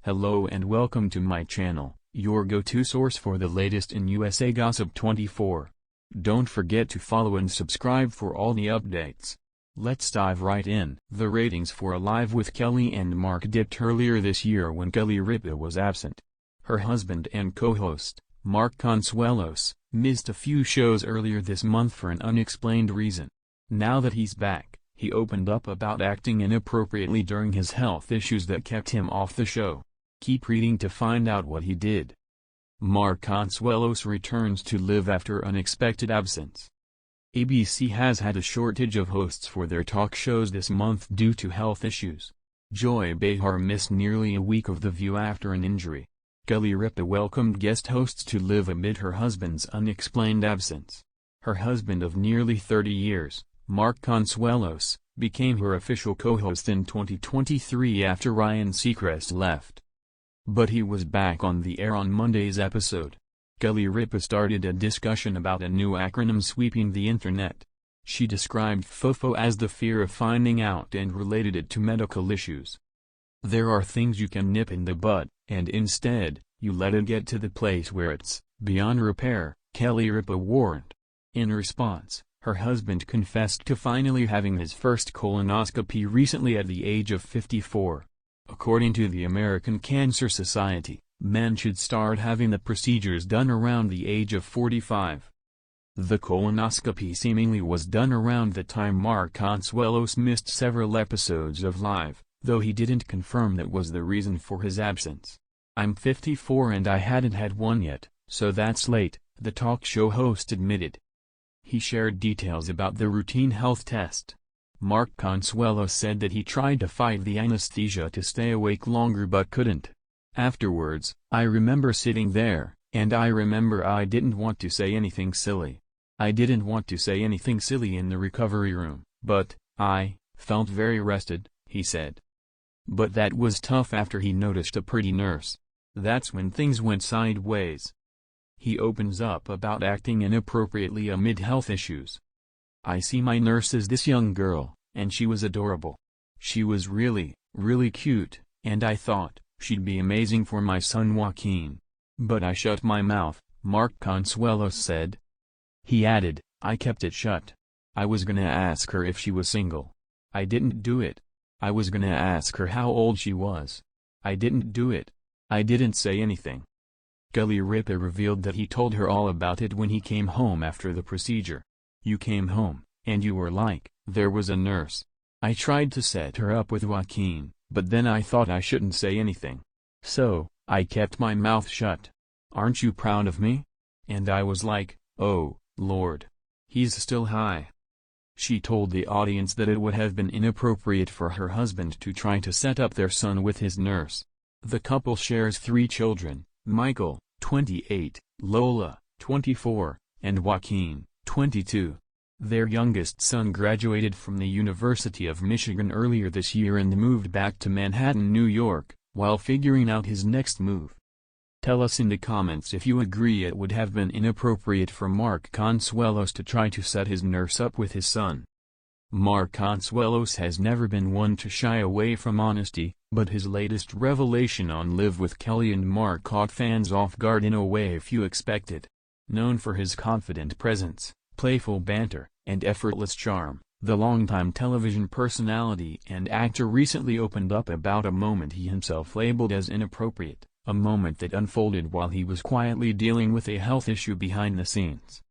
Hello and welcome to my channel, your go-to source for the latest in USA Gossip 24. Don't forget to follow and subscribe for all the updates. Let's dive right in. The ratings for Alive with Kelly and Mark dipped earlier this year when Kelly Ripa was absent. Her husband and co-host, Mark Consuelos, missed a few shows earlier this month for an unexplained reason. Now that he's back, he opened up about acting inappropriately during his health issues that kept him off the show. Keep reading to find out what he did. Mark Consuelos returns to Live after unexpected absence. ABC has had a shortage of hosts for their talk shows this month due to health issues. Joy Behar missed nearly a week of The View after an injury. Kelly Ripa welcomed guest hosts to Live amid her husband's unexplained absence. Her husband of nearly 30 years, Mark Consuelos, became her official co-host in 2023 after Ryan Seacrest left. But he was back on the air on Monday's episode. Kelly Ripa started a discussion about a new acronym sweeping the internet. She described FOFO as the fear of finding out and related it to medical issues. There are things you can nip in the bud, and instead, you let it get to the place where it's beyond repair, Kelly Ripa warned. In response, her husband confessed to finally having his first colonoscopy recently at the age of 54. According to the American Cancer Society, men should start having the procedures done around the age of 45. The colonoscopy seemingly was done around the time Mark Consuelos missed several episodes of Live, though he didn't confirm that was the reason for his absence. "I'm 54 and I hadn't had one yet, so that's late," the talk show host admitted. He shared details about the routine health test. Mark Consuelos said that he tried to fight the anesthesia to stay awake longer but couldn't. Afterwards, "I remember sitting there, and I remember I didn't want to say anything silly. I didn't want to say anything silly in the recovery room, but I felt very rested," he said. But that was tough after he noticed a pretty nurse. That's when things went sideways. He opens up about acting inappropriately amid health issues. "I see my nurse as this young girl, and she was adorable. She was really, really cute, and I thought she'd be amazing for my son Joaquin. But I shut my mouth," Mark Consuelos said. He added, "I kept it shut. I was gonna ask her if she was single. I didn't do it. I was gonna ask her how old she was. I didn't do it. I didn't say anything." Kelly Ripa revealed that he told her all about it when he came home after the procedure. "You came home, and you were like, there was a nurse. I tried to set her up with Joaquin, but then I thought I shouldn't say anything. So, I kept my mouth shut. Aren't you proud of me? And I was like, oh, Lord. He's still high." She told the audience that it would have been inappropriate for her husband to try to set up their son with his nurse. The couple shares 3 children, Michael, 28, Lola, 24, and Joaquin, 22. Their youngest son graduated from the University of Michigan earlier this year and moved back to Manhattan, New York, while figuring out his next move. Tell us in the comments if you agree it would have been inappropriate for Mark Consuelos to try to set his nurse up with his son. Mark Consuelos has never been one to shy away from honesty, but his latest revelation on Live with Kelly and Mark caught fans off guard in a way few expected. Known for his confident presence, playful banter, and effortless charm, the longtime television personality and actor recently opened up about a moment he himself labeled as inappropriate, a moment that unfolded while he was quietly dealing with a health issue behind the scenes.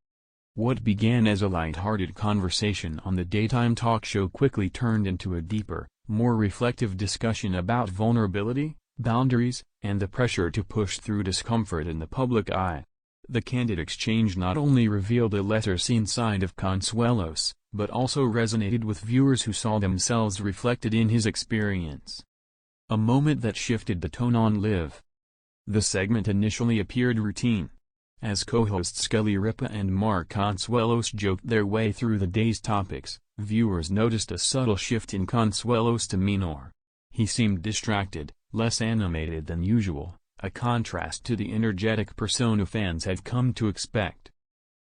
What began as a light-hearted conversation on the daytime talk show quickly turned into a deeper, more reflective discussion about vulnerability, boundaries, and the pressure to push through discomfort in the public eye. The candid exchange not only revealed a lesser-seen side of Consuelos, but also resonated with viewers who saw themselves reflected in his experience. A moment that shifted the tone on Live. The segment initially appeared routine. As co-hosts Kelly Ripa and Mark Consuelos joked their way through the day's topics, viewers noticed a subtle shift in Consuelos' demeanor. He seemed distracted, less animated than usual, a contrast to the energetic persona fans had come to expect.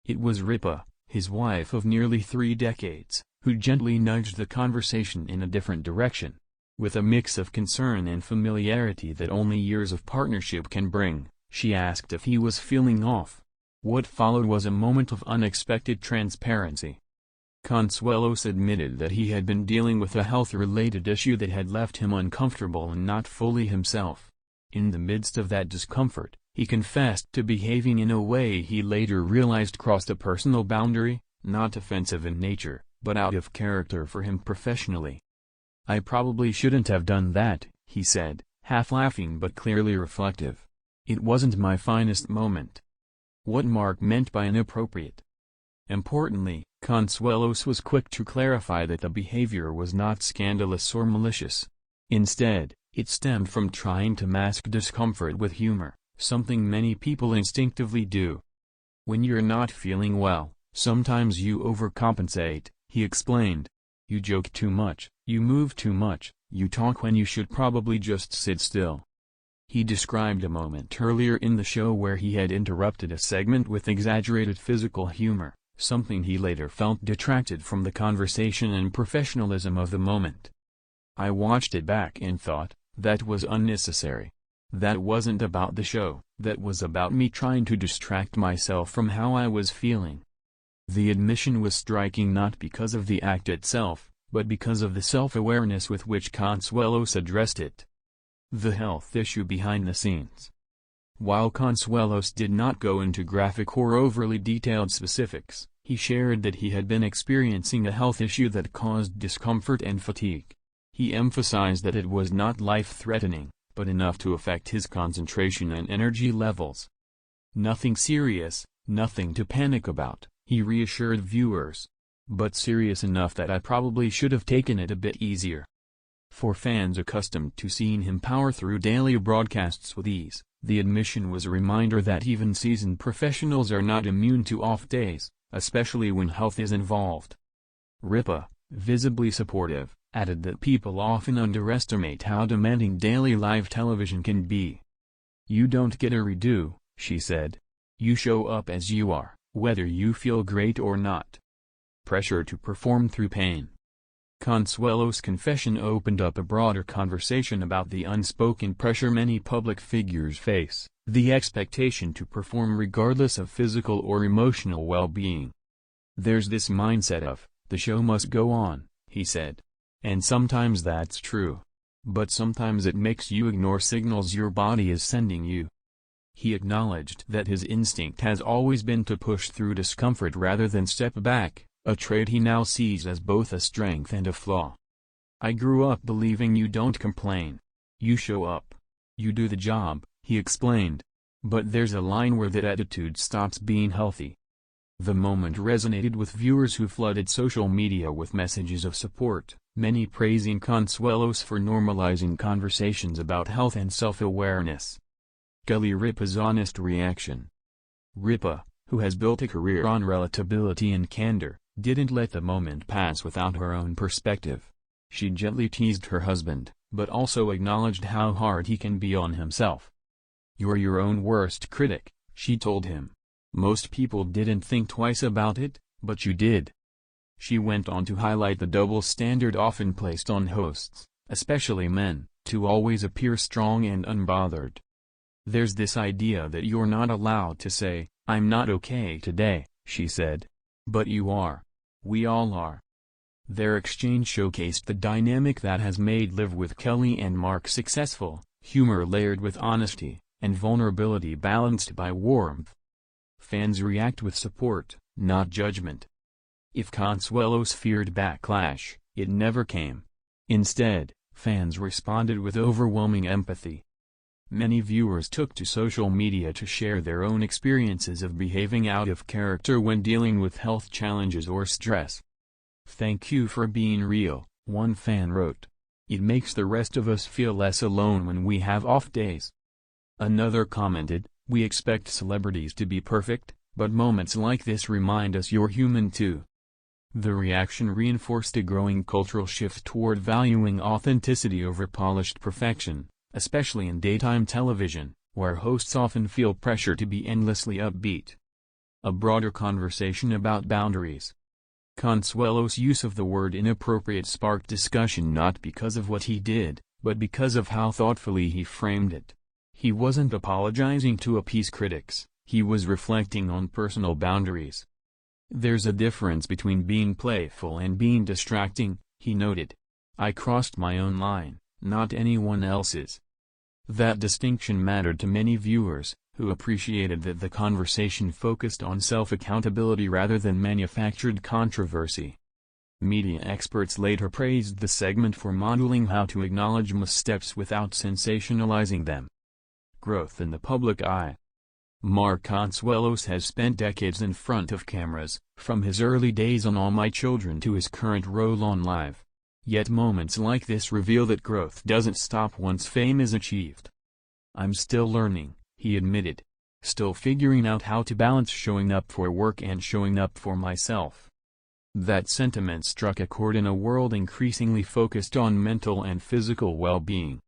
It was Ripa, his wife of nearly 3 decades, who gently nudged the conversation in a different direction. With a mix of concern and familiarity that only years of partnership can bring, she asked if he was feeling off. What followed was a moment of unexpected transparency. Consuelos admitted that he had been dealing with a health-related issue that had left him uncomfortable and not fully himself. In the midst of that discomfort, he confessed to behaving in a way he later realized crossed a personal boundary, not offensive in nature, but out of character for him professionally. "I probably shouldn't have done that," he said, half laughing but clearly reflective. "It wasn't my finest moment." What Mark meant by inappropriate. Importantly, Consuelos was quick to clarify that the behavior was not scandalous or malicious. Instead, it stemmed from trying to mask discomfort with humor, something many people instinctively do. "When you're not feeling well, sometimes you overcompensate," he explained. "You joke too much, you move too much, you talk when you should probably just sit still." He described a moment earlier in the show where he had interrupted a segment with exaggerated physical humor, something he later felt detracted from the conversation and professionalism of the moment. "I watched it back and thought, that was unnecessary. That wasn't about the show, that was about me trying to distract myself from how I was feeling." The admission was striking not because of the act itself, but because of the self-awareness with which Consuelos addressed it. The health issue behind the scenes. While Consuelos did not go into graphic or overly detailed specifics, he shared that he had been experiencing a health issue that caused discomfort and fatigue. He emphasized that it was not life-threatening, but enough to affect his concentration and energy levels. "Nothing serious, nothing to panic about," he reassured viewers. "But serious enough that I probably should have taken it a bit easier." For fans accustomed to seeing him power through daily broadcasts with ease, the admission was a reminder that even seasoned professionals are not immune to off days, especially when health is involved. Ripa, visibly supportive, added that people often underestimate how demanding daily live television can be. "You don't get a redo," she said. "You show up as you are, whether you feel great or not." Pressure to perform through pain. Consuelos' confession opened up a broader conversation about the unspoken pressure many public figures face, the expectation to perform regardless of physical or emotional well-being. "There's this mindset of, the show must go on," he said. "And sometimes that's true. But sometimes it makes you ignore signals your body is sending you." He acknowledged that his instinct has always been to push through discomfort rather than step back, a trait he now sees as both a strength and a flaw. "I grew up believing you don't complain. You show up. You do the job," he explained. "But there's a line where that attitude stops being healthy." The moment resonated with viewers who flooded social media with messages of support, many praising Consuelos for normalizing conversations about health and self-awareness. Gully Ripa's honest reaction. Ripa, who has built a career on relatability and candor, didn't let the moment pass without her own perspective. She gently teased her husband, but also acknowledged how hard he can be on himself. "You're your own worst critic," she told him. "Most people didn't think twice about it, but you did." She went on to highlight the double standard often placed on hosts, especially men, to always appear strong and unbothered. "There's this idea that you're not allowed to say, 'I'm not okay today,'" she said. "But you are. We all are." Their exchange showcased the dynamic that has made Live with Kelly and Mark successful, humor layered with honesty, and vulnerability balanced by warmth. Fans react with support, not judgment. If Consuelos feared backlash, it never came. Instead, fans responded with overwhelming empathy. Many viewers took to social media to share their own experiences of behaving out of character when dealing with health challenges or stress. "Thank you for being real," one fan wrote. "It makes the rest of us feel less alone when we have off days." Another commented, "We expect celebrities to be perfect, but moments like this remind us you're human too." The reaction reinforced a growing cultural shift toward valuing authenticity over polished perfection, especially in daytime television, where hosts often feel pressure to be endlessly upbeat. A broader conversation about boundaries. Consuelos' use of the word inappropriate sparked discussion not because of what he did, but because of how thoughtfully he framed it. He wasn't apologizing to appease critics, he was reflecting on personal boundaries. "There's a difference between being playful and being distracting," he noted. "I crossed my own line, not anyone else's." That distinction mattered to many viewers, who appreciated that the conversation focused on self-accountability rather than manufactured controversy. Media experts later praised the segment for modeling how to acknowledge missteps without sensationalizing them. Growth in the public eye. Mark Consuelos has spent decades in front of cameras, from his early days on All My Children to his current role on Live. Yet moments like this reveal that growth doesn't stop once fame is achieved. "I'm still learning," he admitted. "Still figuring out how to balance showing up for work and showing up for myself." That sentiment struck a chord in a world increasingly focused on mental and physical well-being.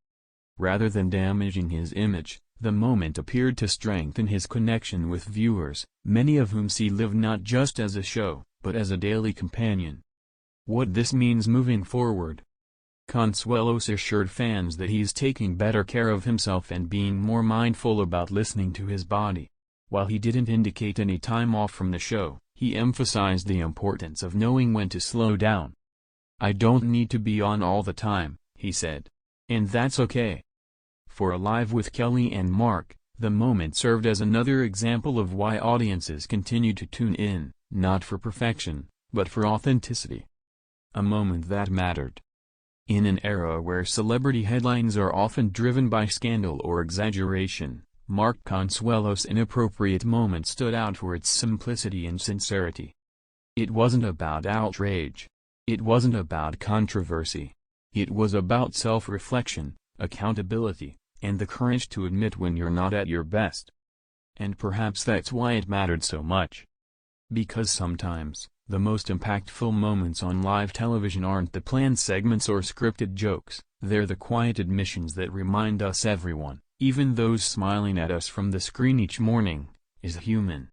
Rather than damaging his image, the moment appeared to strengthen his connection with viewers, many of whom see Live not just as a show, but as a daily companion. What this means moving forward. Consuelos assured fans that he's taking better care of himself and being more mindful about listening to his body. While he didn't indicate any time off from the show, he emphasized the importance of knowing when to slow down. "I don't need to be on all the time," he said. "And that's okay." For Live with Kelly and Mark, the moment served as another example of why audiences continue to tune in, not for perfection, but for authenticity. A moment that mattered. In an era where celebrity headlines are often driven by scandal or exaggeration, Mark Consuelos' inappropriate moment stood out for its simplicity and sincerity. It wasn't about outrage. It wasn't about controversy. It was about self-reflection, accountability, and the courage to admit when you're not at your best. And perhaps that's why it mattered so much. Because sometimes, the most impactful moments on live television aren't the planned segments or scripted jokes, they're the quiet admissions that remind us everyone, even those smiling at us from the screen each morning, is human.